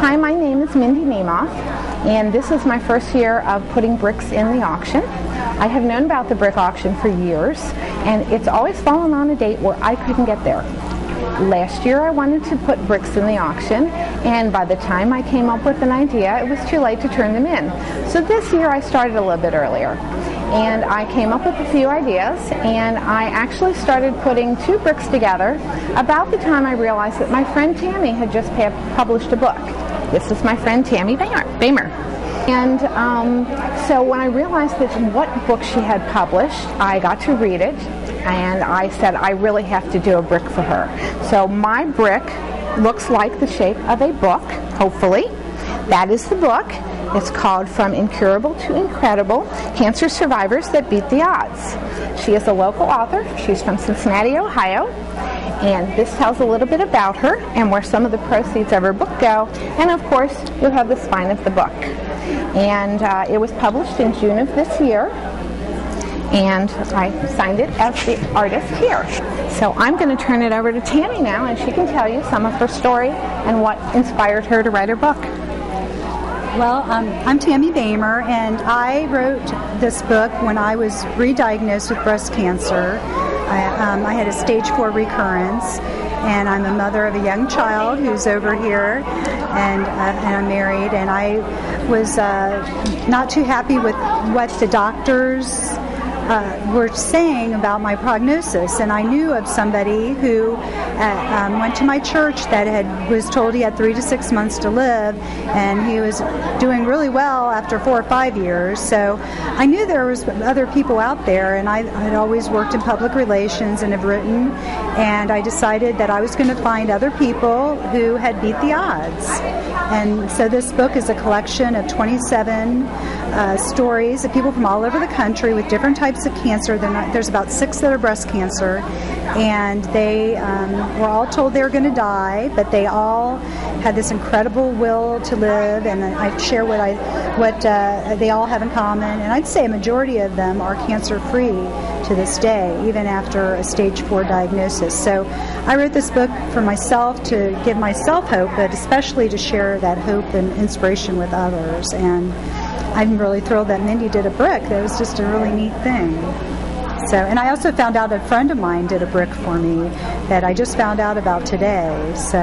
Hi, my name is Mindy Nemoff, and this is my first year of putting bricks in the auction. I have known about the brick auction for years, and it's always fallen on a date where I couldn't get there. Last year I wanted to put bricks in the auction, and by the time I came up with an idea, it was too late to turn them in. So this year I started a little bit earlier, and I came up with a few ideas, and I actually started putting 2 bricks together about the time I realized that my friend Tami had just published a book. This is my friend Tami Boehmer. And so when I realized that what book she had published, I got to read it, and I said I really have to do a brick for her. So my brick looks like the shape of a book, hopefully. That is the book. It's called From Incurable to Incredible, Cancer Survivors That Beat the Odds. She is a local author. She's from Cincinnati, Ohio. And this tells a little bit about her and where some of the proceeds of her book go. And of course, you have the spine of the book. And it was published in June of this year. And I signed it as the artist here. So I'm going to turn it over to Tami now, and she can tell you some of her story and what inspired her to write her book. Well, I'm Tami Boehmer, and I wrote this book when I was re-diagnosed with breast cancer. I had a stage 4 recurrence, and I'm a mother of a young child who's over here, and I'm married, and I was not too happy with what the doctors were saying about my prognosis. And I knew of somebody who went to my church that was told he had 3 to 6 months to live, and he was doing really well after 4 or 5 years. So I knew there was other people out there, and I'd always worked in public relations and have written, and I decided that I was going to find other people who had beat the odds. And so this book is a collection of 27 stories of people from all over the country with different types of cancer. There's about 6 that are breast cancer, and they were all told they were going to die, but they all had this incredible will to live, and I share what they all have in common. And I'd say a majority of them are cancer-free to this day, even after a stage 4 diagnosis. So I wrote this book for myself to give myself hope, but especially to share that hope and inspiration with others. And I'm really thrilled that Mindy did a brick. That was just a really neat thing. So, and I also found out a friend of mine did a brick for me that I just found out about today. So,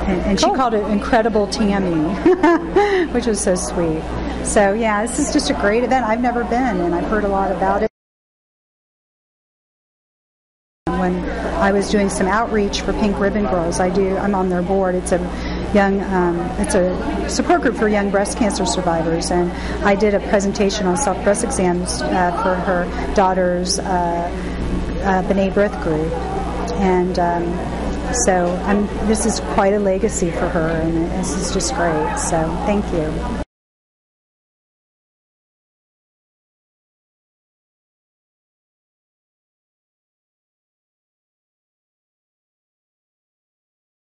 and she called it Incurable Tami, which was so sweet. So yeah, this is just a great event. I've never been, and I've heard a lot about it. When I was doing some outreach for Pink Ribbon Girls, I'm on their board. It's a support group for young breast cancer survivors, and I did a presentation on self breast exams for her daughter's B'nai B'rith group, and so this is quite a legacy for her, and this is just great. So thank you.